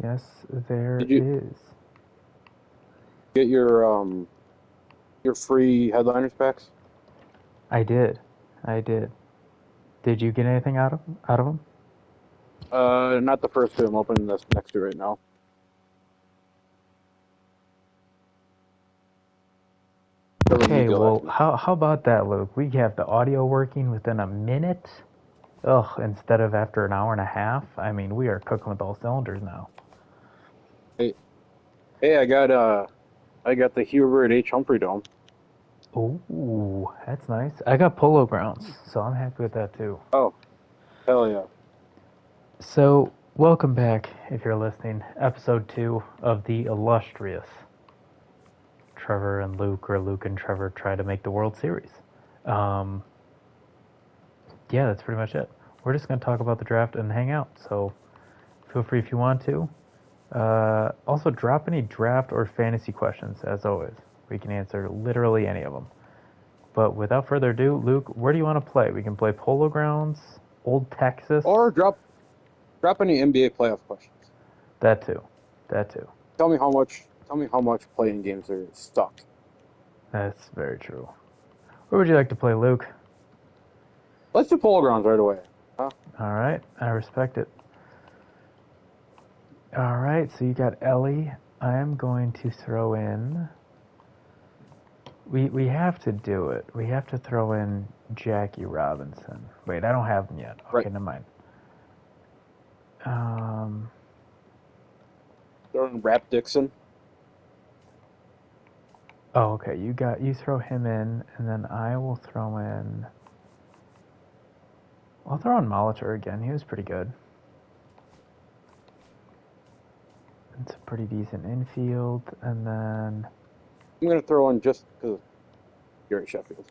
Yes, there Did you is. get your free headliners packs? I did. I did. Did you get anything out of them? Not the first two. I'm opening this next to right now. Trevor, you Okay, go well, ahead. how about that, Luke? We have the audio working within a minute. Ugh, instead of after an hour and a half. I mean, we are cooking with all cylinders now. Hey, hey, I got the Hubert H. Humphrey Dome. Ooh, that's nice. I got Polo Grounds, so I'm happy with that too. Oh, hell yeah. So, welcome back, if you're listening, episode 2 of the illustrious Trevor and Luke, or Luke and Trevor try to make the World Series. Um, yeah, that's pretty much it. We're just going to talk about the draft and hang out, so feel free if you want to. Also, drop any draft or fantasy questions, as always. We can answer literally any of them. But without further ado, Luke, where do you want to play? We can play Polo Grounds, Old Texas. Or drop any NBA playoff questions. That too. That too. Tell me how much playing games are stuck. That's very true. Where would you like to play, Luke? Let's do Polo Grounds right away. Huh? All right, I respect it. All right, so you got Ellie. I am going to throw in. We have to do it. We have to throw in Jackie Robinson. Wait, I don't have him yet. Right. Okay, never mind. Um. Throwing Rap Dixon. Oh, okay. You throw him in, and then I will throw in. I'll throw in Molitor again. He was pretty good. It's a pretty decent infield, and then I'm gonna throw in just because Gary Sheffield.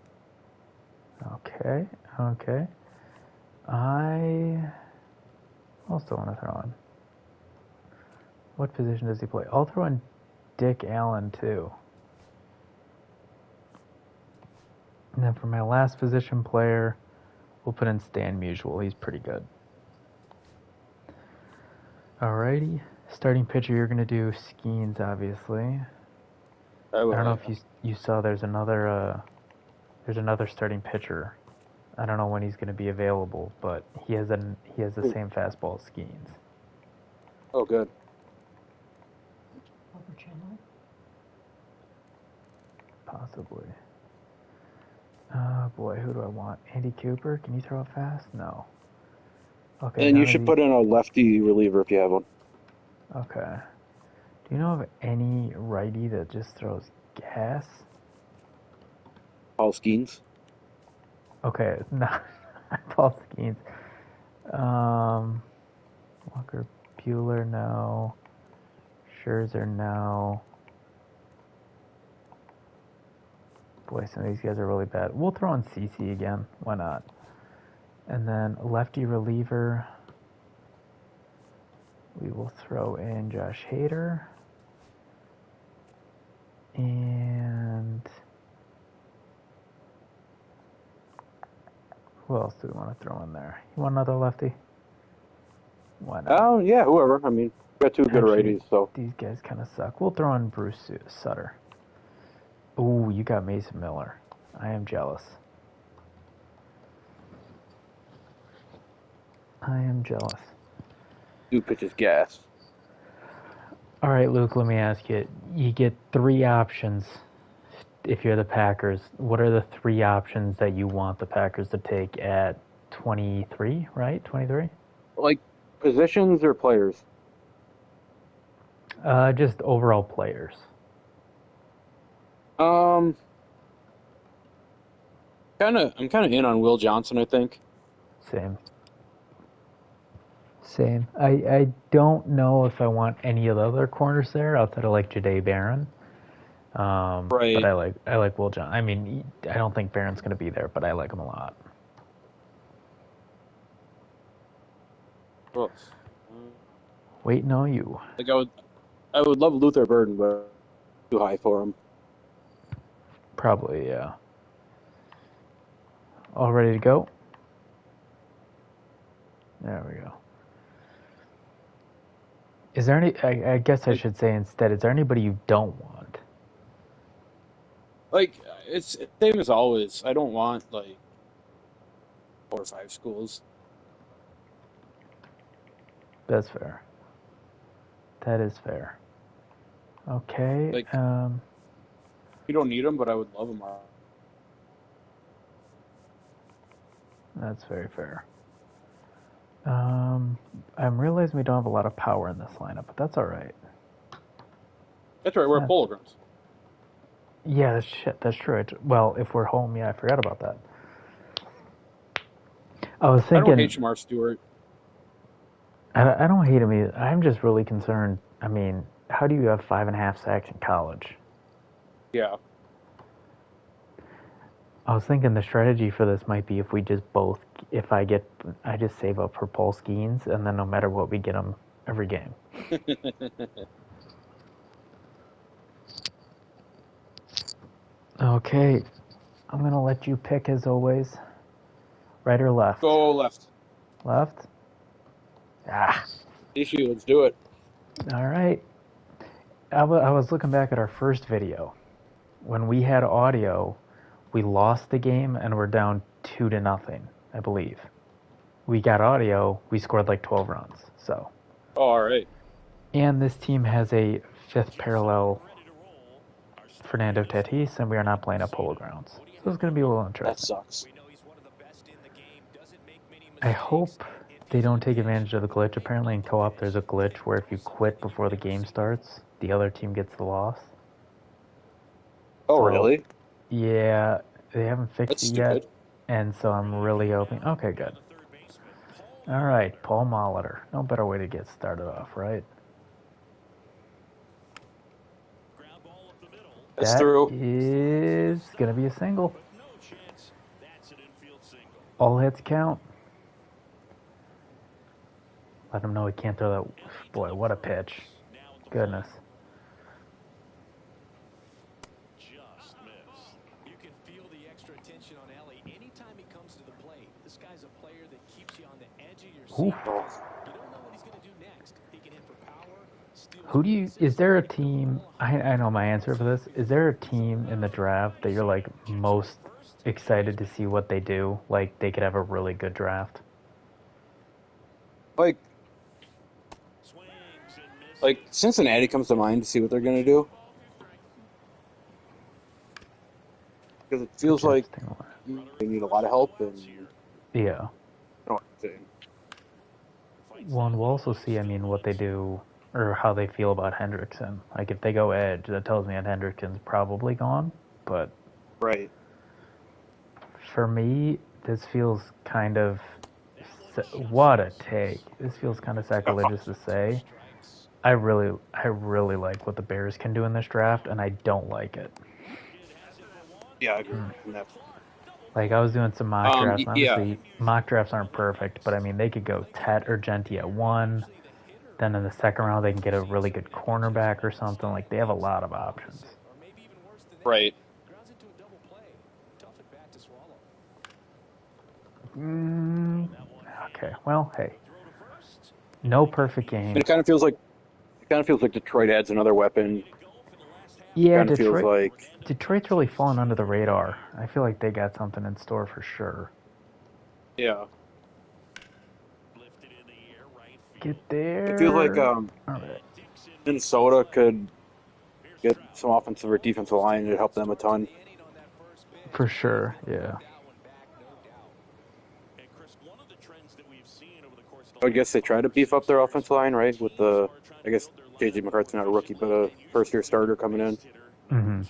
okay. I also want to throw in. What position does he play? I'll throw in Dick Allen too. And then for my last position player, we'll put in Stan Musial. He's pretty good. Alrighty. Starting pitcher, you're gonna do Skeens, obviously. I I don't will, know yeah. if you saw there's another starting pitcher. I don't know when he's gonna be available, but he has the same fastball as Skeens. Oh, good. Possibly. Oh boy, who do I want? Andy Cooper? Can you throw it fast? No. Okay, And you none of should these. put in a lefty reliever if you have one. Okay. Do you know of any righty that just throws gas? Paul Skeens. Okay, not Paul Skeens. Um, Walker Bueller, no. Scherzer, no. Boy, some of these guys are really bad. We'll throw in CC again. Why not? And then lefty reliever, we will throw in Josh Hader. And who else do we want to throw in there? You want another lefty? Why not? Oh, yeah, whoever. I mean, we got two good Actually, righties, so. these guys kind of suck. We'll throw in Bruce Sutter. Ooh, you got Mason Miller. I am jealous. I am jealous. Dude pitches gas. All right, Luke, let me ask you. You get 3 options if you're the Packers. What are the 3 options that you want the Packers to take at 23, right? 23? Like, positions or players? Just overall players. Um, I'm kind of in on Will Johnson, I think. Same. Same. I don't know if I want any of the other corners there outside of like Jade Barron. But Right. I like Will John. I mean, I don't think Barron's going to be there, but I like him a lot. Well, Waiting on you. like I would love Luther Burden, but too high for him. Probably, yeah. All ready to go? There we go. Is there any? I guess I should say instead. Is there anybody you don't want? Like it's same as always. I don't want like 4 or 5 schools. That's fair. That is fair. Okay. Like we don't need them, but I would love them. That's very fair. I'm realizing we don't have a lot of power in this lineup, but that's all right. That's right. We're at That's, Polo Grounds. yeah, that's true. Well, if we're home, yeah, I forgot about that. I was I don't thinking. hate Shamar Stewart. I don't hate him either. I'm just really concerned. I mean, how do you have 5.5 sacks in college? Yeah. I was thinking the strategy for this might be if we just both, I just save up for Paul Skeens, and then no matter what, we get him every game. Okay, I'm going to let you pick as always. Right or left? Go left. Left? Ah, Issue. Let's do it. all right. I was looking back at our first video. When we had audio, we lost the game and we're down 2-0, I believe. We got audio, we scored like 12 runs. So. All right. And this team has a fifth parallel Fernando Tatis, and we are not playing at Polo Grounds. So it's going to be a little That interesting. sucks. I hope they don't take advantage of the glitch. Apparently in co-op there's a glitch where if you quit before the game starts, the other team gets the loss. Oh, So, really? Yeah, they haven't fixed That's it stupid. yet, and so I'm really hoping. Okay, good. All right, Paul Molitor. No better way to get started off, right? That's That through. is going to be a single. All hits count. Let him know he can't throw that. Boy, what a pitch. Goodness. Just missed. You can feel the extra tension on Ellie anytime he comes to the plate. This guy's a player that keeps you on the edge of your seat. Oof. You don't know what he's going to do next. He can hit for power. Who do you? Is there a team? I know my answer for this. Is there a team in the draft that you're like most excited to see what they do? Like they could have a really good draft. Like Cincinnati comes to mind to see what they're gonna do because it feels like they need a lot of help and Yeah. you know what I'm saying. Well, and we'll also see. I mean, what they do or how they feel about Hendrickson. Like if they go edge, that tells me that Hendrickson's probably gone. But Right. for me, this feels kind of what a take. This feels kind of sacrilegious to say. I really like what the Bears can do in this draft, and I don't like it. Yeah, I agree. Like I was doing some mock drafts. Yeah. Obviously, mock drafts aren't perfect, but I mean they could go Tet or Genti at 1. Then in the second round, they can get a really good cornerback or something. Like they have a lot of options. Right. Okay. Well, hey, no perfect game. It kind of feels like Detroit adds another weapon. Yeah, Kind of feels like Detroit's really fallen under the radar. I feel like they got something in store for sure. yeah. Get there. It feels like Right. Minnesota could get some offensive or defensive line to help them a ton. For sure, yeah. I guess they try to beef up their offensive line, right? With I guess J.J. McCarthy's not a rookie, but a first-year starter coming in. Mm-hmm.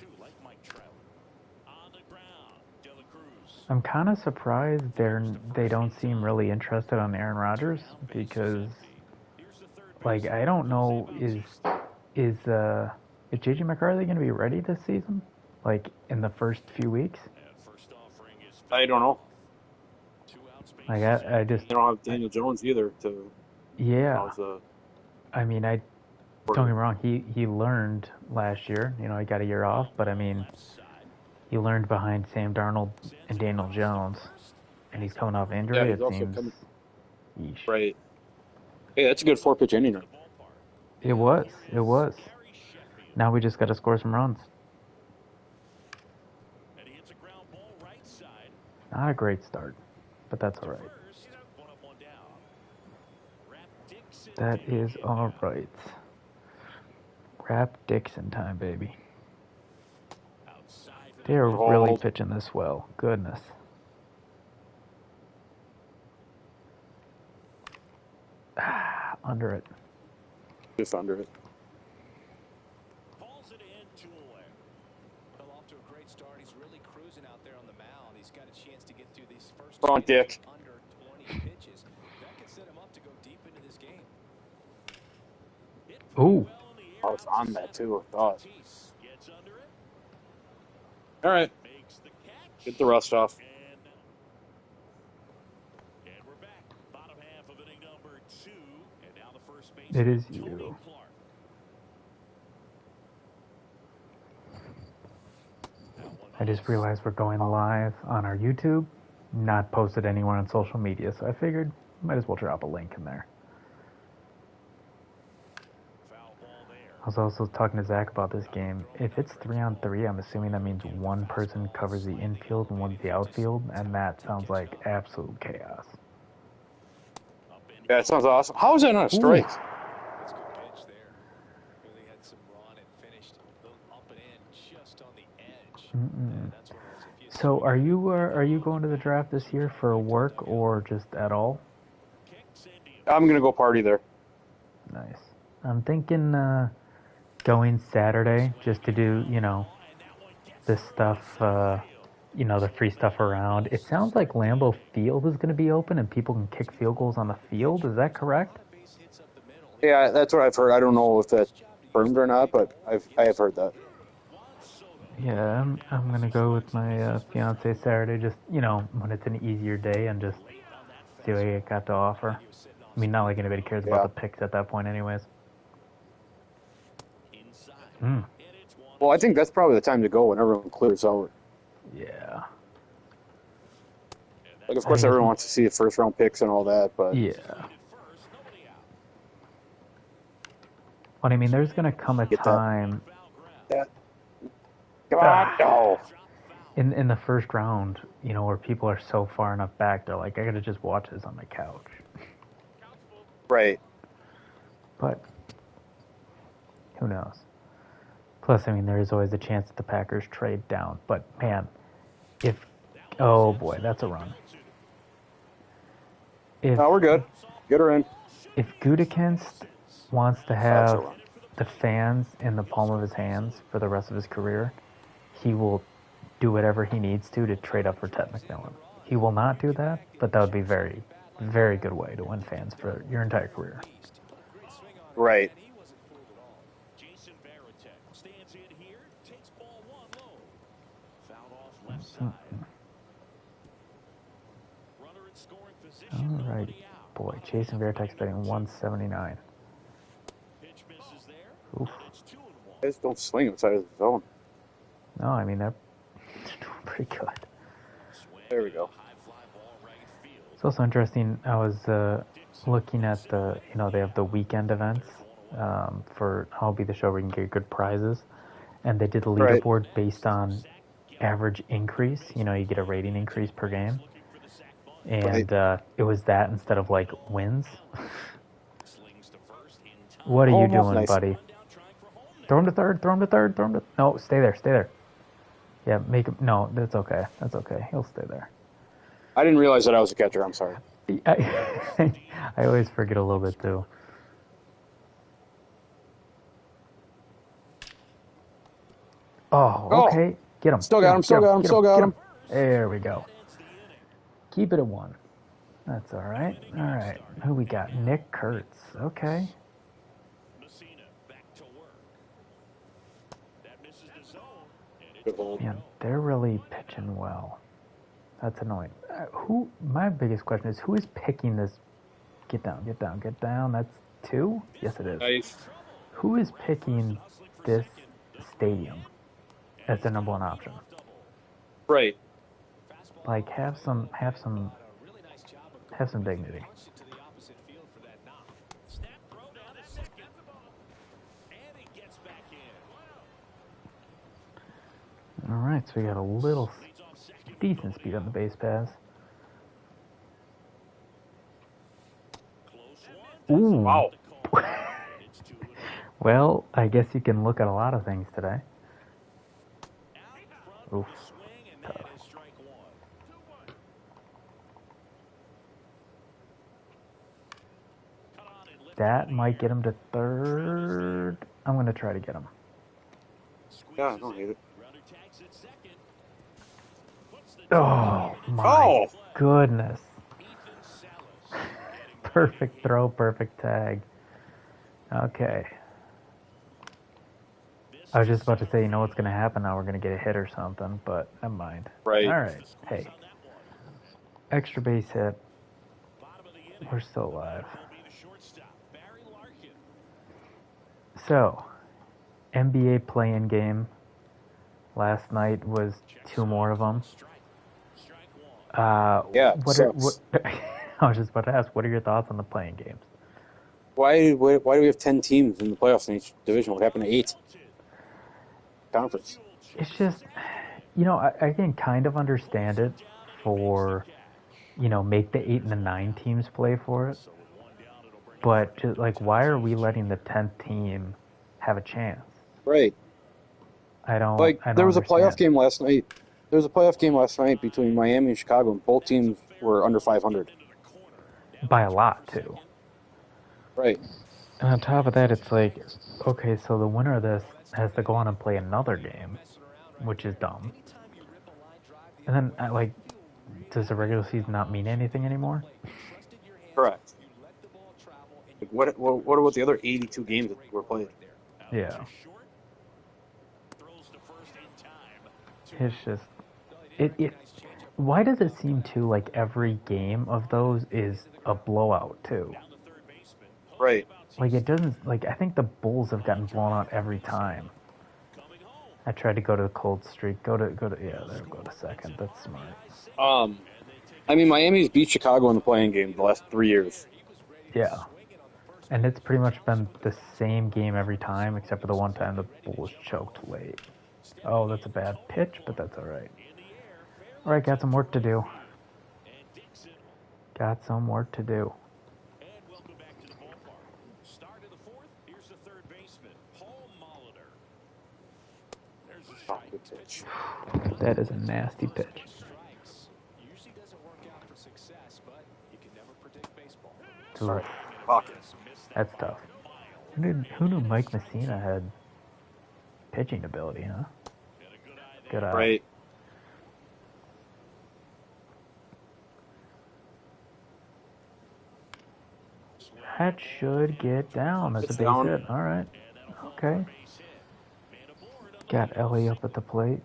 I'm kind of surprised they don't seem really interested on Aaron Rodgers because, like, I don't know, is J.J. McCarthy going to be ready this season? Like in the first few weeks? I don't know. Like I just They don't have Daniel Jones either. Yeah. I mean, don't get me wrong. He learned last year. You know, he got a year off, but I mean, he learned behind Sam Darnold and Daniel Jones, and he's coming off injury. Yeah, it seems. right. Hey, that's a good 4-pitch inning. It was. It was. Now we just got to score some runs. Not a great start, but that's all right. That is all right. Rap Dixon time, baby. They're really pitching this well. Goodness. Under it. Just under it. Pulls it in, 2 away. Well, off to a great start. He's really cruising out there on the mound. He's got a chance to get through these first Come on, Dick. under 20 pitches. That could set him up to go deep into this game. Ooh. I was on that too, I thought. All right. Get the rust off. It is you. I just realized we're going live on our YouTube, not posted anywhere on social media, so I figured might as well drop a link in there. I was also talking to Zach about this game. If it's 3-on-3, I'm assuming that means one person covers the infield and one's the outfield, and that sounds like absolute chaos. Yeah, it sounds awesome. How is that not a strike? That's a good pitch there. Really had some run and finished up and in just on the edge. And that's what it was. So are you going to the draft this year for work or just at all? I'm going to go party there. Nice. I'm thinking going Saturday just to do, this stuff, the free stuff around. It sounds like Lambeau Field is going to be open and people can kick field goals on the field. Is that correct? Yeah, that's what I've heard. I don't know if that's confirmed or not, but I have heard that. Yeah, I'm going to go with my fiance Saturday just, when it's an easier day and just see what I got to offer. I mean, not like anybody cares about the picks at that point anyways. Well, I think that's probably the time to go when everyone clears out. Yeah. Like, of course, everyone wants to see the first-round picks and all that, but... Yeah. But, I mean, there's going to come a time... Come on, no! In the first round, where people are so far enough back, they're like, I got to just watch this on my couch. Right. But, who knows? Plus, I mean, there is always a chance that the Packers trade down. But, man, oh, boy, that's a run. No, we're good. Get her in. If Gutekunst wants to have the fans in the palm of his hands for the rest of his career, he will do whatever he needs to trade up for Ted McMillan. He will not do that, but that would be a very, very good way to win fans for your entire career. Right. Alrighty. Boy, Jason Varitek's betting 179. Oof. Guys don't swing inside of the zone. No, I mean, they're doing pretty good. There we go. It's also interesting, I was looking at they have the weekend events for MLB The Show where you can get good prizes. And they did a leaderboard based on average increase. You get a rating increase per game. And it was that instead of, wins. What are you doing, buddy? Throw him to third. No, stay there. Yeah, make him... No, that's okay. He'll stay there. I didn't realize that I was a catcher. I'm sorry. I always forget a little bit, too. Oh, okay. Get him. Still got him. There we go. Keep it at 1. That's all right. All right. Who we got? Nick Kurtz. Okay. Man, they're really pitching well. That's annoying. My biggest question is, who is picking this? Get down. That's 2? Yes, it is. Nice. Who is picking this stadium as the number 1 option? Right. Have some dignity. Alright, so we got a little decent speed on the base pass. Ooh. Wow. Well, I guess you can look at a lot of things today. Oof. Tough. That might get him to third. I'm going to try to get him. Yeah, I don't hate it. Oh, my Oh! goodness. Perfect throw, perfect tag. Okay. I was just about to say, you know what's going to happen now? We're going to get a hit or something, but never mind. Right. All right. Hey. Extra base hit. We're still alive. So, NBA play-in game. Last night was 2 more of them. Yeah, What I was just about to ask, what are your thoughts on the play-in games? Why do we have 10 teams in the playoffs in each division? What happened to 8? Conference. It's just, I can kind of understand it for, make the 8 and the 9 teams play for it. But just like, why are we letting the 10th team have a chance? Right. I don't There was a playoff understand. game last night. There was a playoff game last night between Miami and Chicago, and both teams were under 500. By a lot, too. Right. And on top of that, it's like, okay, so the winner of this has to go on and play another game, which is dumb. And then, does the regular season not mean anything anymore? Correct. What about the other 82 games that were played? Yeah. It's just, it. Why does it seem too like every game of those is a blowout too? Right. Like it doesn't. Like I think the Bulls have gotten blown out every time. I tried to go to the cold streak. Go to yeah. There, go to second. That's smart. I mean, Miami's beat Chicago in the playing game the last 3 years. Yeah. And it's pretty much been the same game every time, except for the one time the Bulls choked late. Oh, that's a bad pitch, but that's all right. All right, got some work to do. Got some work to do. Oh, good pitch. That is a nasty pitch. Oof. Pocket. That's tough. Who knew Mike Messina had pitching ability, huh? Good eye. Right. That should get down. That's It's a base down. hit. All right. Okay. Got Ellie up at the plate.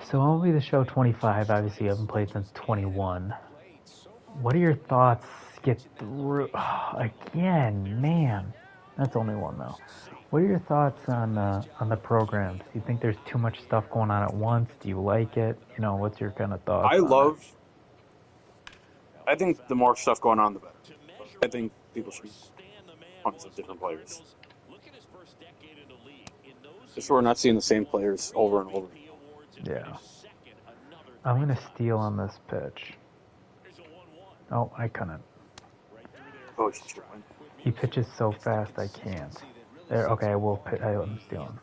So MLB The Show 25, obviously you haven't played since 21. What are your thoughts? Get through again, man. That's only one though. What are your thoughts on the programs? Do you think there's too much stuff going on at once? Do you like it? What's your kind of thoughts? I think the more stuff going on, the better. I think people should be tons of different players. Just so we're not seeing the same players over and over. Yeah. I'm going to steal on this pitch. Oh, I couldn't. Oh, shit. He pitches so fast I can't. There, okay, I'm stealing.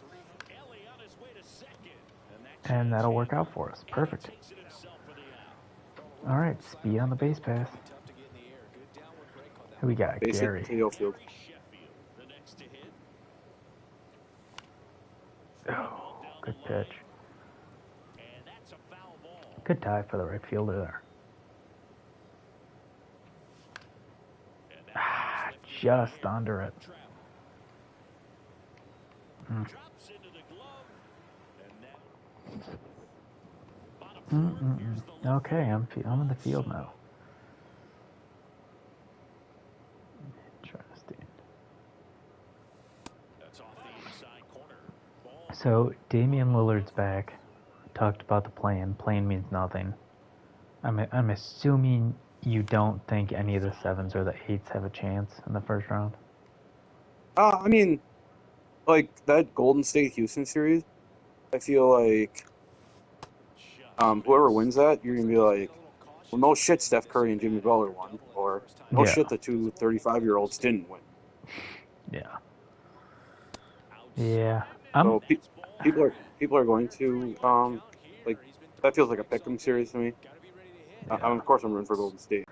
And that'll work out for us. Perfect. All right, speed on the base pass. Who we got? Basic Gary. to the outfield. Oh, good pitch. Good dive for the right fielder there. Just under it. Okay, I'm in the field now. Interesting. So Damian Lillard's back. Talked about the play-in. Play-in means nothing. I'm assuming you don't think any of the 7s or the 8s have a chance in the first round? I mean, like that Golden State Houston series, I feel like whoever wins that, you're gonna be like, well, no shit, Steph Curry and Jimmy Butler won, or no Yeah. shit, the two 35-year-olds didn't win. Yeah. Yeah. I'm So people are going to like that feels like a pick'em series to me. yeah. Of course I'm rooting for Golden State,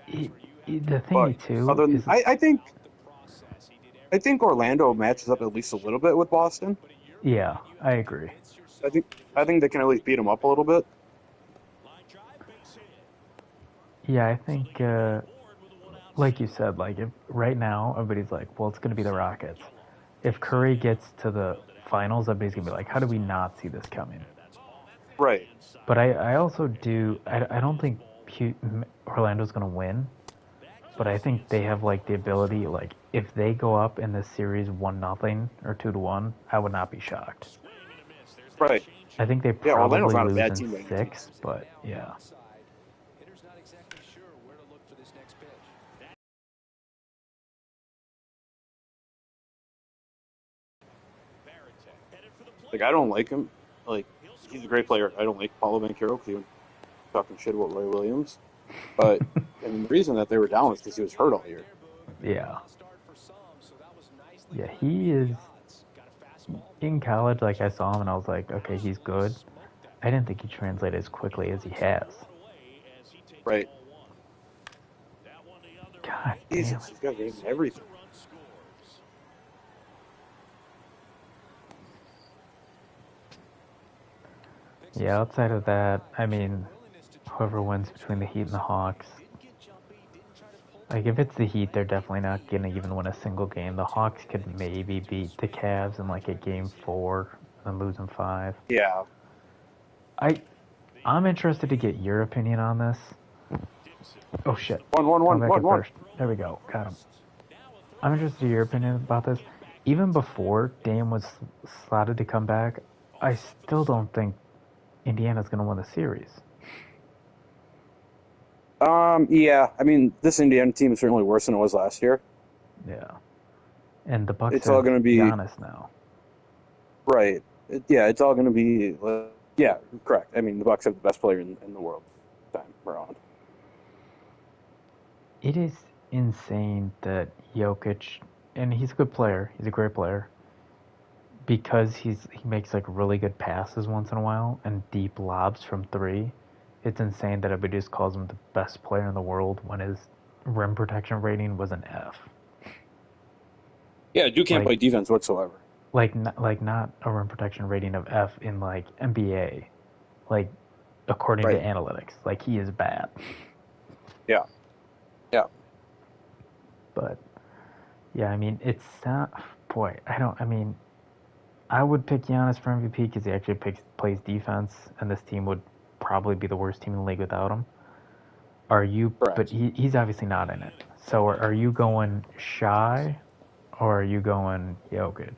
It, the but thing too other than is I think Orlando matches up at least a little bit with Boston. yeah, I agree. I think I think they can at least beat them up a little bit. Yeah, I think like you said, like if right now everybody's like, well, it's gonna be the Rockets. If Curry gets to the finals, everybody's gonna be like, how do we not see this coming? Right. But I also do. I don't think Orlando's gonna win. But I think they have like the ability. Like if they go up in this series 1-0 or 2-1, I would not be shocked. Right. I think they Yeah, Orlando's probably not a lose bad in team by any means. 6, but yeah. Like I don't like him. Like he's a great player. I don't like Paulo Banchero because he was talking shit about Ray Williams. But I mean, the reason that they were down is because he was hurt all year. Yeah. Yeah, he is in college. Like I saw him and I was like, okay, he's good. I didn't think he translated as quickly as he has. Right. God damn Jesus, it. he's got games and everything. Yeah, outside of that, I mean, whoever wins between the Heat and the Hawks. Like, if it's the Heat, they're definitely not going to even win a single game. The Hawks could maybe beat the Cavs in, like, a game 4 and lose in 5. Yeah. I'm interested to get your opinion on this. Oh, shit. One, one, Come one, back one, in one. first. There we go. Got him. I'm interested in your opinion about this. Even before Dame was slotted to come back, I still don't think Indiana's going to win the series. Yeah. I mean, this Indiana team is certainly worse than it was last year. Yeah. And the Bucks It's all have going to be Giannis now. right. Yeah, it's all going to be. Yeah, correct. I mean, the Bucks have the best player in the world this time around. It is insane that Jokic, and he's a good player, he's a great player, because he makes like really good passes once in a while and deep lobs from 3. It's insane that everybody just calls him the best player in the world when his rim protection rating was an F. Yeah, Duke can't Like- play defense whatsoever. Like not a rim protection rating of F in like NBA, like according Right. to analytics. Like he is bad. Yeah. Yeah. But yeah, I mean it's not. Boy, I mean, I would pick Giannis for MVP because he actually plays defense, and this team would probably be the worst team in the league without him. Are you? Correct. But he's obviously not in it. So are you going Shy, or are you going Jokic?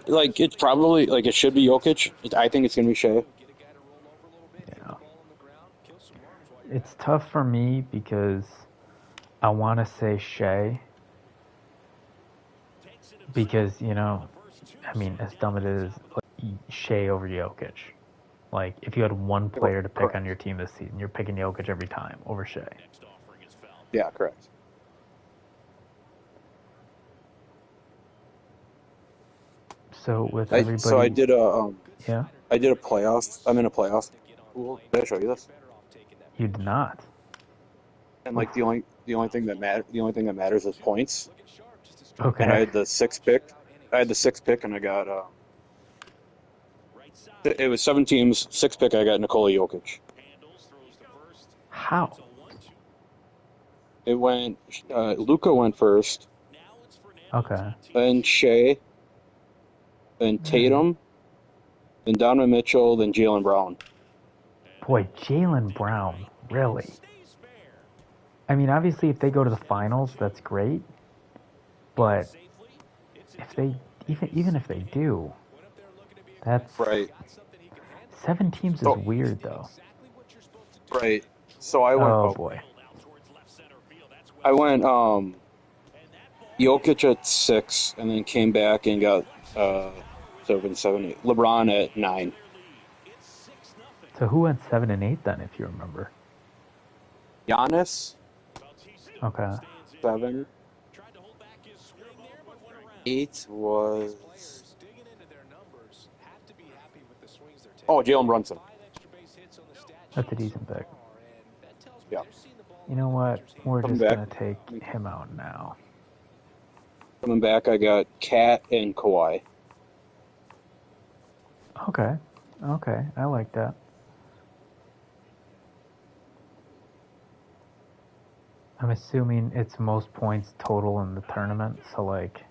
It's probably like it should be Jokic. I think it's gonna be Shea. Yeah. It's tough for me because I want to say Shea. Because, I mean, as dumb it is, like, Shea over Jokic. Like, if you had one player to pick on your team this season, you're picking Jokic every time over Shea. Yeah, correct. So with everybody, I did a yeah, I did a playoff. I'm in a playoff. Did I show you this? you did not. And like the only thing that matters is points. Okay. And I had the 6th pick. And I got it was 7 teams, 6th pick. I got Nikola Jokic. How? It went. Luka went first. Okay. Then Shea. Then Tatum. Then Donovan Mitchell. Then Jaylen Brown. Boy, Jaylen Brown, really? I mean, obviously, if they go to the finals, that's great. But if they even if they do, that's Right. 7 teams is So- weird though. Right. So I went. Oh boy. I went Jokic at 6, and then came back and got 7, 8. LeBron at 9. So who went 7 and 8 then, if you remember? Giannis Okay. 7. 8 was Jalen Brunson. That's a decent pick. Yeah. You know what? We're Coming just back. going to take him out now. Coming back, I got Cat and Kawhi. Okay. Okay. I like that. I'm assuming it's most points total in the tournament. So, like,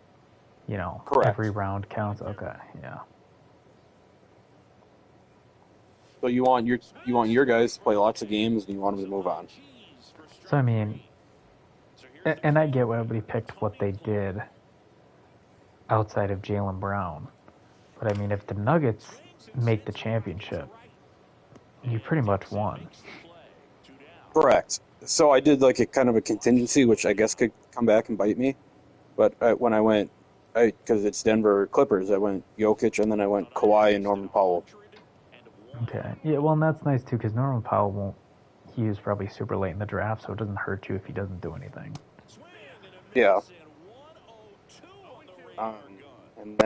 you know, Correct. every round counts. Okay. Yeah. So you want your guys to play lots of games, and you want them to move on. So, I mean, and I get why everybody picked what they did outside of Jaylen Brown. But, I mean, if the Nuggets make the championship, you pretty much won. Correct. So I did like a kind of a contingency, which I guess could come back and bite me. But when I went, because it's Denver Clippers, I went Jokic, and then I went Kawhi and Norman Powell. Okay. Yeah, well, and that's nice, too, because Norman Powell won't... He was probably super late in the draft, so it doesn't hurt you if he doesn't do anything. Yeah. And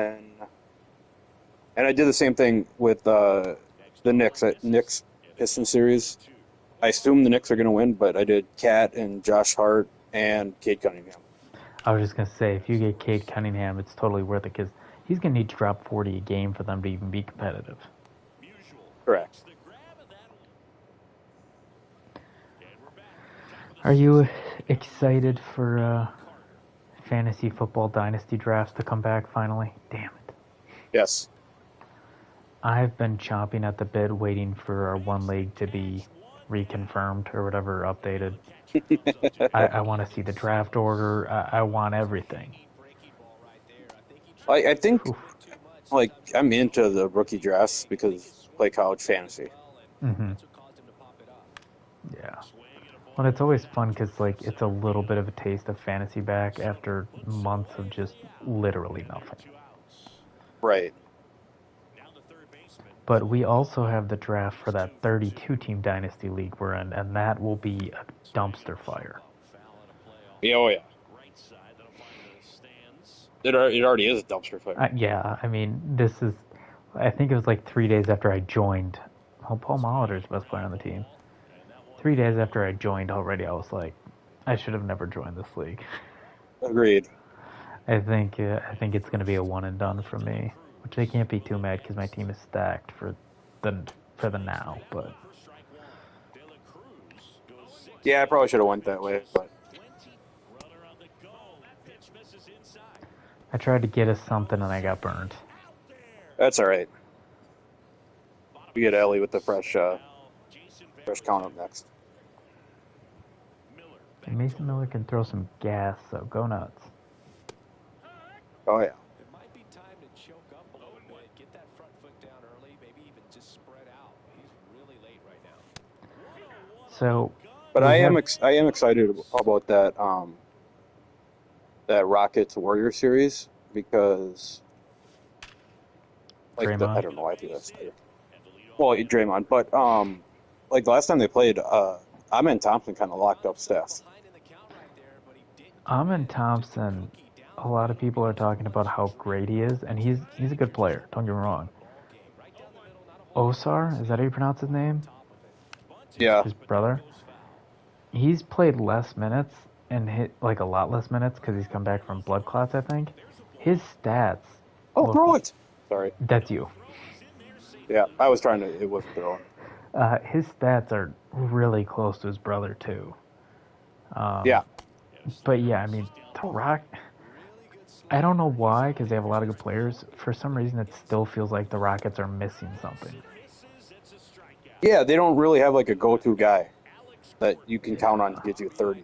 I did the same thing with the Knicks Pistons series. I assume the Knicks are going to win, but I did Cat and Josh Hart and Cade Cunningham. I was just going to say, if you get Cade Cunningham, it's totally worth it, because he's going to need to drop 40 a game for them to even be competitive. Correct. Are you excited for fantasy football dynasty drafts to come back finally? Damn it. Yes. I've been chomping at the bit waiting for our one league to be reconfirmed or whatever, updated. I want to see the draft order. I want everything. I think, like, I'm into the rookie drafts because I play college fantasy. Mm-hmm. Yeah. Well, it's always fun because, like, it's a little bit of a taste of fantasy back after months of just literally nothing. Right. But we also have the draft for that 32-team dynasty league we're in, and that will be a dumpster fire. Yeah, oh, yeah. It already is a dumpster fire. Yeah, I mean, this is... I think it was like 3 days after I joined. Well, Paul Molitor's the best player on the team. 3 days after I joined already, I was like, I should have never joined this league. Agreed. I think it's going to be a one and done for me, which I can't be too mad because my team is stacked for the now. But yeah, I probably should have went that way. But I tried to get us something and I got burned. That's all right. We get Ellie with the fresh count up next. And Mason Miller can throw some gas, so go nuts. Oh, yeah. It might be time to choke up a little bit, get that front foot down early, maybe even just spread out. He's really late right now. So, but I am excited about that that Rockets Warrior series because like I don't know, I think that's well, Draymond, but like the last time they played, Amen Thompson kind of locked up Steph. Amen Thompson, a lot of people are talking about how great he is, and he's a good player, don't get me wrong. Osar, is that how you pronounce his name? Yeah. His brother? He's played less minutes, and hit like a lot less minutes, because he's come back from blood clots, I think. His stats... Oh, throw it! Sorry. That's you. Yeah, I was trying to... It wasn't throwing. His stats are really close to his brother, too. Yeah. But yeah, I mean, the Rock... I don't know why, because they have a lot of good players. For some reason, it still feels like the Rockets are missing something. Yeah, they don't really have like a go-to guy that you can count on to get you 30.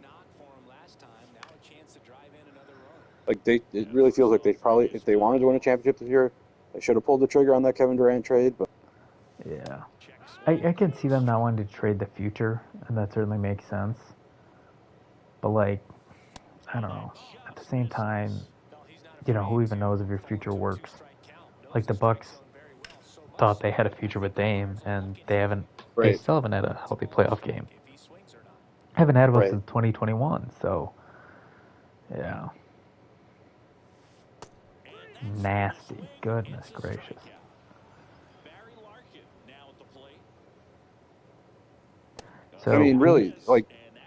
Like it really feels like they probably, if they wanted to win a championship this year, they should have pulled the trigger on that Kevin Durant trade. But yeah, I can see them not wanting to trade the future, and that certainly makes sense. But like, I don't know. At the same time, who even knows if your future works? Like the Bucks thought they had a future with Dame, and they Right. still haven't had a healthy playoff game. Haven't had one Right. since 2021, so yeah. Nasty. Goodness gracious. I So mean, really, like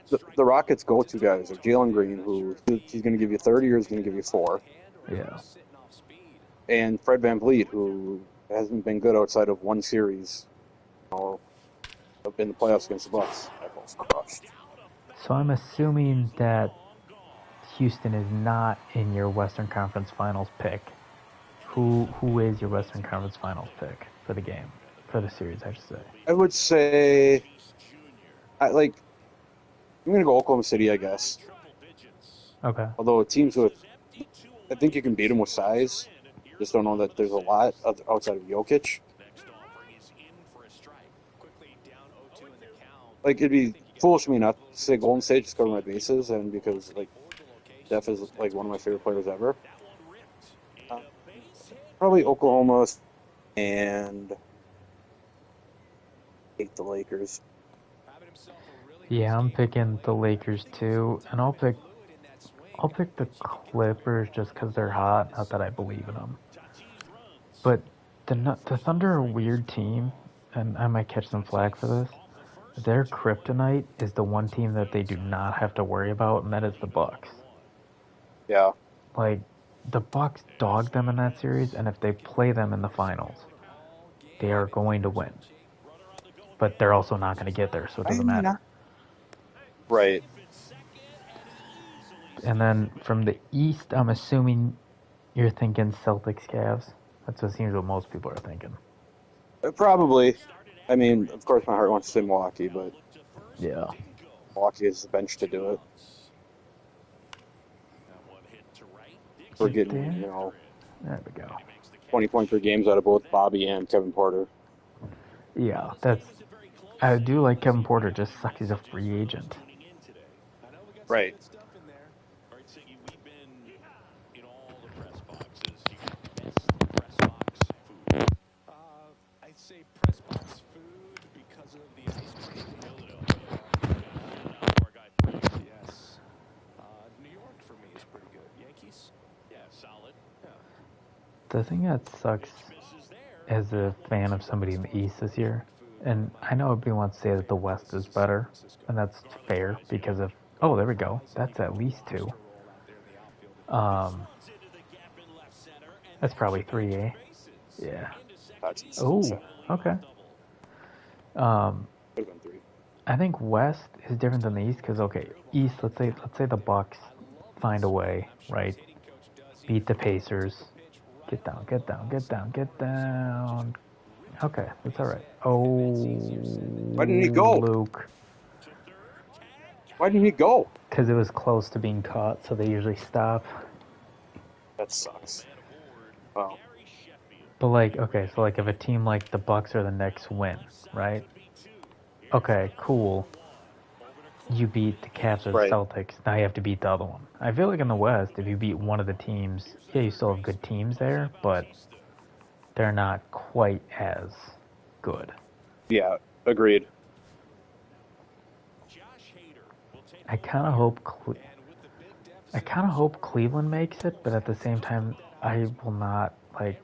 the Rockets' go-to guys are Jalen Green, who he's going to give you 30 or he's going to give you 4, yeah. and Fred VanVleet, who hasn't been good outside of one series, in the playoffs against the Bucks. I both crushed. So I'm assuming that Houston is not in your Western Conference Finals pick. Who is your Western Conference Finals pick for the game? For the series, I should say. I would say, I'm going to go Oklahoma City, I guess. Okay. Although teams with, I think you can beat them with size. Just don't know that there's a lot outside of Jokic. Like, it'd be foolish of me not to say Golden State just cover my bases, and because, like, Steph is, like, one of my favorite players ever. Probably Oklahoma, and hate the Lakers. Yeah, I'm picking the Lakers too, and I'll pick the Clippers just because they're hot. Not that I believe in them, but the Thunder are a weird team, and I might catch some flack for this. Their kryptonite is the one team that they do not have to worry about, and that is the Bucks. Yeah. Like, the Bucks dog them in that series, and if they play them in the finals, they are going to win. But they're also not going to get there, so it doesn't matter. Right. And then from the East, I'm assuming you're thinking Celtics Cavs. That's what seems what most people are thinking. Probably. I mean, of course, my heart wants to say Milwaukee, but yeah, Milwaukee has the bench to do it. We're getting, there we go. 20-point per games out of both Bobby and Kevin Porter. Yeah, I do like Kevin Porter. Just sucks he's a free agent. Right. I'd say press box food because of the ice cream. Yes. New York for me is pretty good. Yankees? Yeah, solid. Yeah. The thing that sucks as a fan of somebody in the East this year, and I know everybody wants to say that the West is better, and that's fair because of, oh, there we go. That's at least 2. That's probably 3, eh? Yeah. Oh, okay. I think West is different than the East because, okay, East, let's say the Bucks find a way, right? Beat the Pacers. Get down. Okay, that's all right. Oh, why didn't he go, Luke? Why didn't he go? Because it was close to being caught, so they usually stop. That sucks. Wow. But okay, so if a team like the Bucks or the Knicks win, right? Okay, cool. You beat the Cavs or the Celtics. Now you have to beat the other one. I feel like in the West, if you beat one of the teams, yeah, you still have good teams there, but they're not quite as good. Yeah, agreed. I kind of hope Cleveland makes it, but at the same time, I will not I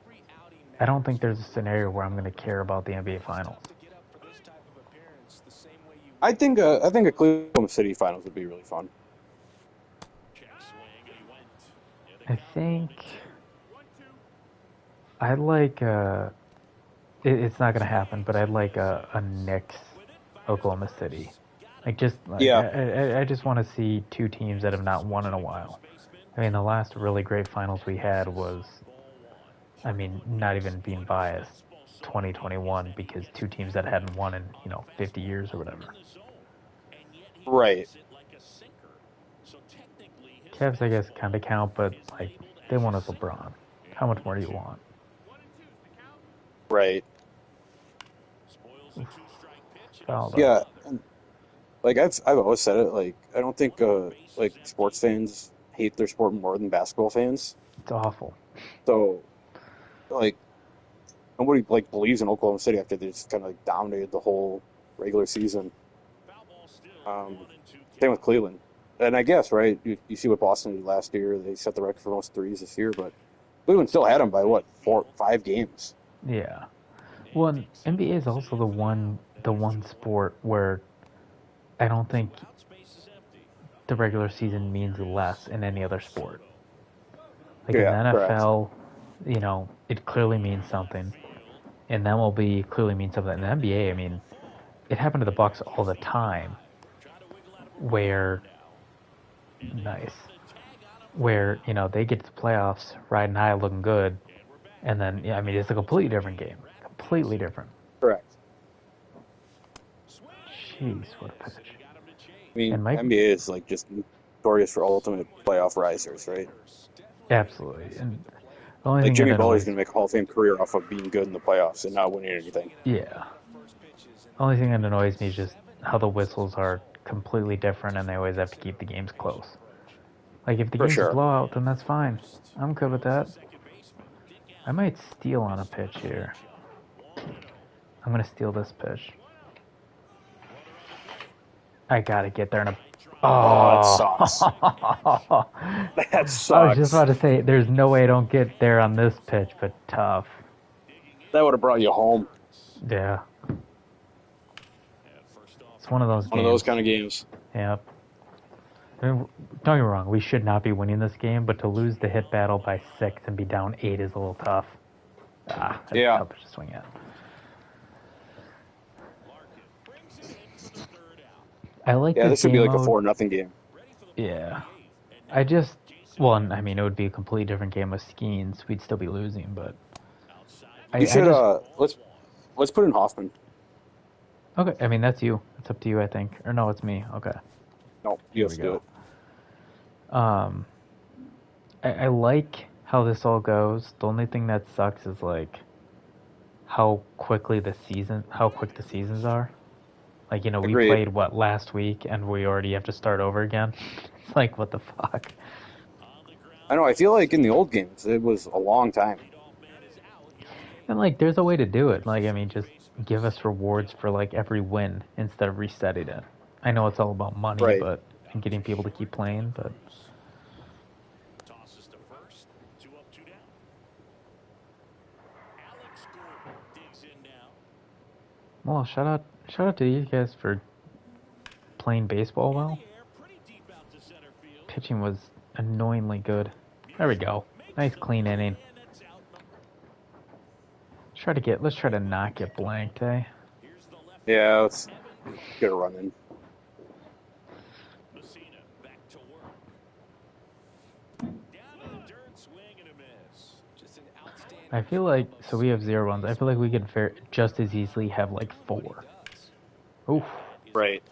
don't think there's a scenario where I'm going to care about the NBA Finals. I think a Cleveland City Finals would be really fun. I think I'd like it's not going to happen, but I'd like a Knicks Oklahoma City. I just want to see 2 teams that have not won in a while. I mean, the last really great finals we had was, I mean, not even being biased, 2021, because 2 teams that hadn't won in 50 years or whatever. Right. Cavs, I guess, kind of count, but they won with LeBron. How much more do you want? Right. Yeah. I've always said it. I don't think sports fans hate their sport more than basketball fans. It's awful. So, like, nobody like believes in Oklahoma City after they just kind of like dominated the whole regular season. Same with Cleveland. And I guess, right, you see what Boston did last year. They set the record for most threes this year, but Cleveland still had them by, what, 5 games? Yeah. Well, and NBA is also the one sport where I don't think the regular season means less in any other sport. Like in the NFL, you know, it clearly means something. In MLB, clearly means something. In the NBA, I mean, it happened to the Bucks all the time, where you know they get to the playoffs riding high, looking good, and then I mean it's a completely different game, completely different. Correct. Jeez, what a pitch! I mean, NBA is like just notorious for ultimate playoff risers, right? Absolutely, and the only like thing Jimmy Butler's gonna make a Hall of Fame career off of being good in the playoffs and not winning anything. Yeah. The only thing that annoys me is just how the whistles are completely different, and they always have to keep the games close. Like, if the game's a blowout, then that's fine. I'm good with that. I might steal on a pitch here. I'm going to steal this pitch. I got to get there in a... Oh, that sucks. That sucks. I was just about to say, there's no way I don't get there on this pitch, but tough. That would have brought you home. Yeah. It's one of those games. One of those kind of games. Yep. I mean, don't get me wrong, we should not be winning this game, but to lose the hit battle by 6 and be down 8 is a little tough. That's tough to swing at. I like this would be like mode. A 4-0 game. Yeah. I mean, it would be a completely different game with Skeens. We'd still be losing, but... let's put in Hoffman. Okay, I mean, that's you. It's up to you, I think. Or no, it's me. Okay. No, you have to do it. I like how this all goes. The only thing that sucks is, like, how quick the seasons are. Like, you know, we played, last week, and we already have to start over again? It's like, what the fuck? I know, I feel like in the old games, it was a long time. And, like, there's a way to do it. Like, I mean, just give us rewards for, like, every win instead of resetting it. I know it's all about money, and getting people to keep playing, but... Well, shout out to you guys for playing baseball well. Pitching was annoyingly good. There we go. Nice clean inning. Let's try to not get blanked, eh? Yeah, let's get a run in. I feel like, so we have 0 runs. I feel like we could just as easily have like 4. Oof. Right.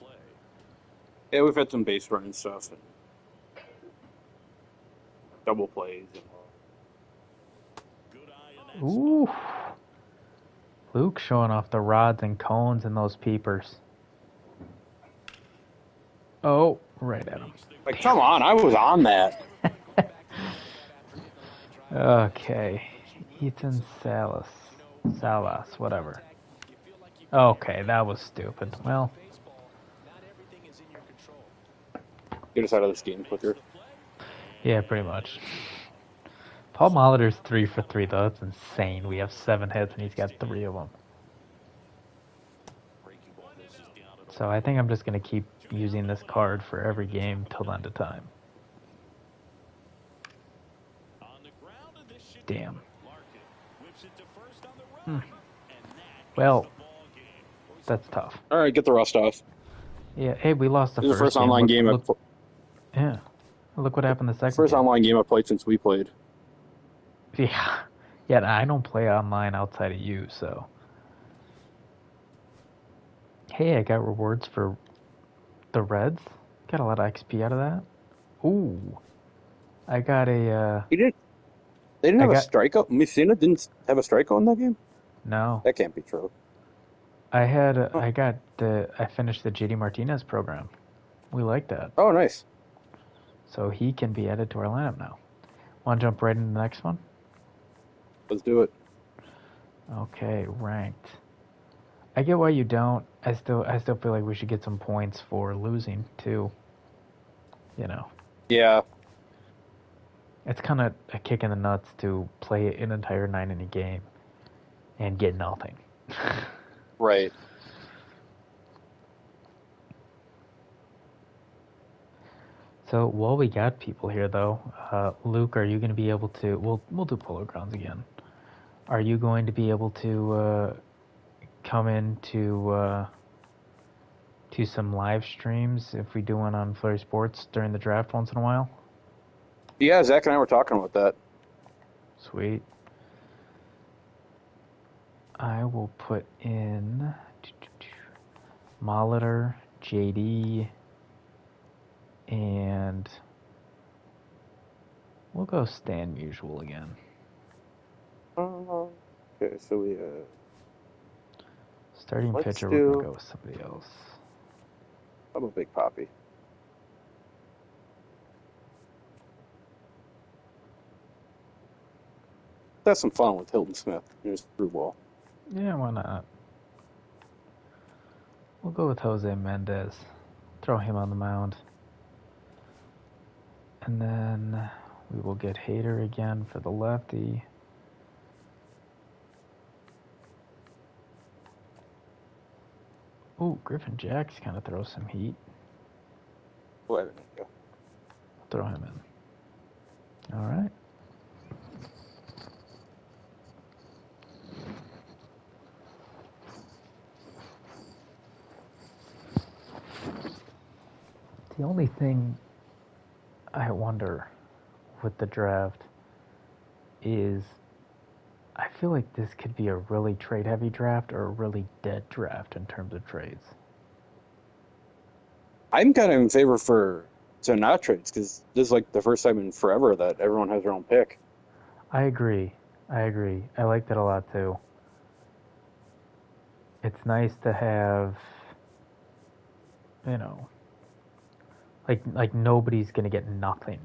Yeah, we've had some base running stuff and double plays. Ooh. Luke showing off the rods and cones and those peepers. Oh, right at him. Like, come on, I was on that. Okay. Ethan Salas, whatever. Okay, that was stupid. Well, get us out of this game quicker. Yeah, pretty much. Paul Molitor's 3 for 3 though. That's insane. We have 7 hits and he's got 3 of them. So I think I'm just gonna keep using this card for every game till the end of time. Damn. Well, that's tough. All right, get the rust off. Yeah. Hey, we lost the first online game. Yeah. Look what happened the second. First online game I played since we played. Yeah. Yeah. I don't play online outside of you, so. Hey, I got rewards for the Reds. Got a lot of XP out of that. Ooh. I got a. You did. They didn't have a strikeout. Messina didn't have a strikeout in that game. No. That can't be true. I finished the JD Martinez program. We like that. Oh, nice. So he can be added to our lineup now. Want to jump right into the next one? Let's do it. Okay, ranked. I get why you don't. I still feel like we should get some points for losing too. You know. Yeah. It's kind of a kick in the nuts to play an entire 9-inning game and get nothing. Right. So while we got people here, though, Luke, are you going to be able to? We'll do Polo Grounds again. Are you going to be able to come in to some live streams if we do one on Flurry Sports during the draft once in a while? Yeah, Zach and I were talking about that. Sweet. I will put in Molitor, JD, and we'll go Stan Musial again. Okay, so we starting let's pitcher, do... we're gonna go with somebody else. I'm a Big Poppy. That's some fun with Hilton Smith and his through ball. Yeah, why not? We'll go with Jose Mendez. Throw him on the mound. And then we will get Hader again for the lefty. Ooh, Griffin Jacks kind of throws some heat. Wait a minute. Go. Throw him in. All right. The only thing I wonder with the draft is I feel like this could be a really trade-heavy draft or a really dead draft in terms of trades. I'm kind of in favor to not trades because this is like the first time in forever that everyone has their own pick. I agree. I like that a lot too. It's nice to have, you know, like nobody's gonna get nothing.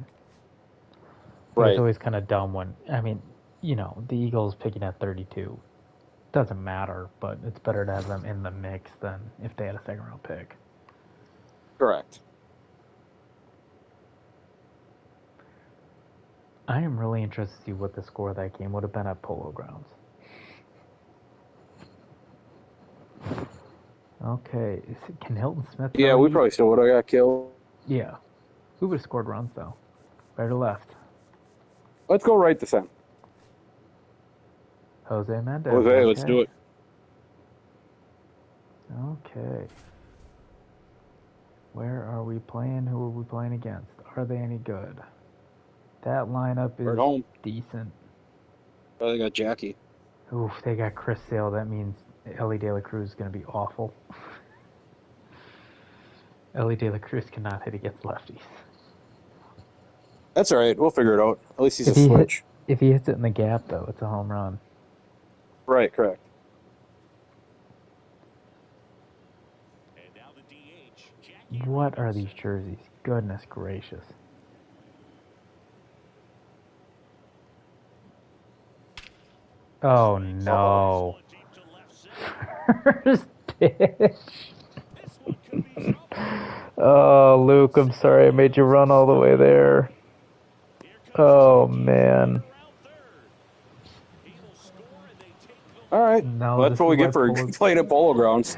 But Right. It's always kind of dumb when, I mean, you know, the Eagles picking at 32 doesn't matter, but it's better to have them in the mix than if they had a second round pick. Correct. I am really interested to see what the score of that game would have been at Polo Grounds. Okay, can Hilton Smith? Yeah, we probably still would have got killed. Yeah, who would have scored runs though? Right or left? Let's go right this time. Jose Mendez. Jose, okay. Let's do it. Okay. Where are we playing? Who are we playing against? Are they any good? That lineup is We're at home. decent. Oh, they got Jackie. Oof, they got Chris Sale. That means Ellie De La Cruz is going to be awful. Ellie De La Cruz cannot hit against lefties. That's all right. We'll figure it out. At least he's a switch. If he hits it in the gap, though, it's a home run. Right, correct. And now the DH, Jackie What are these jerseys? Goodness gracious. Oh, no. First pitch. Oh, Luke, I'm sorry I made you run all the way there. Oh, man. All right. No, well, that's what we get for playing at Polo Grounds.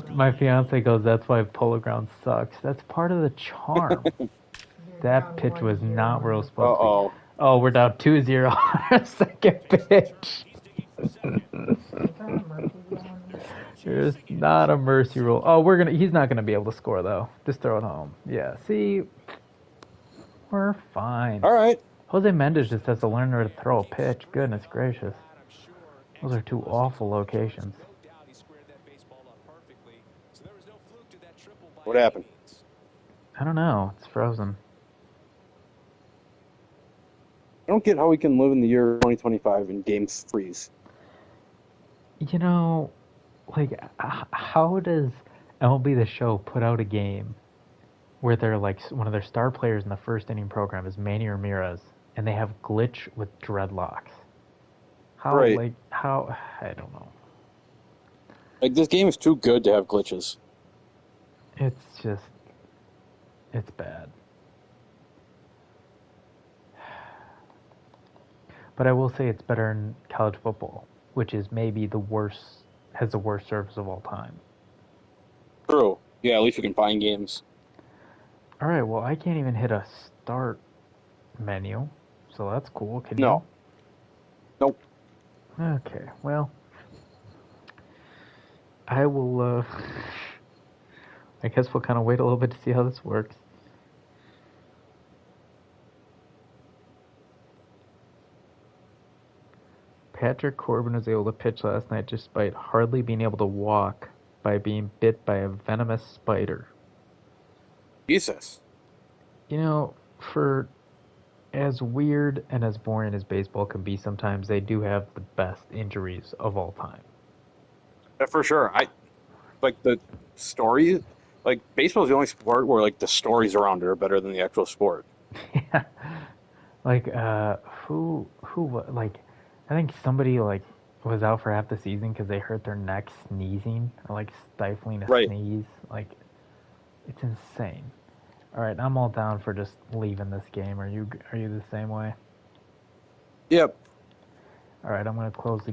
My fiance goes, that's why Polo Grounds sucks. That's part of the charm. That pitch was not where it was supposed to be. Oh, we're down 2-0 on our second pitch. There's not a mercy rule. Oh, he's not gonna be able to score though. Just throw it home. Yeah, see, we're fine. All right. Jose Mendez just has to learn where to throw a pitch. Goodness gracious. Those are two awful locations. What happened? I don't know. It's frozen. I don't get how we can live in the year 2025 and games freeze. You know, like, how does MLB The Show put out a game where they're like one of their star players in the first inning program is Manny Ramirez, and they have glitch with dreadlocks. How Right. I don't know. Like, this game is too good to have glitches. It's bad. But I will say it's better in college football, which is maybe has the worst service of all time. True. Yeah, at least you can find games. All right, well, I can't even hit a start menu, so that's cool. Can you? No. Nope. Okay, well, I will, I guess we'll kind of wait a little bit to see how this works. Patrick Corbin was able to pitch last night despite hardly being able to walk by being bit by a venomous spider. Jesus. You know, for as weird and as boring as baseball can be sometimes, they do have the best injuries of all time. For sure. Like, the story, like, baseball's the only sport where, like, the stories around it are better than the actual sport. Yeah. Like, like, I think somebody, like, was out for half the season because they hurt their neck sneezing or, like, stifling a Right. sneeze. Like, it's insane. All right, I'm all down for just leaving this game. Are you the same way? Yep. All right, I'm going to close the game.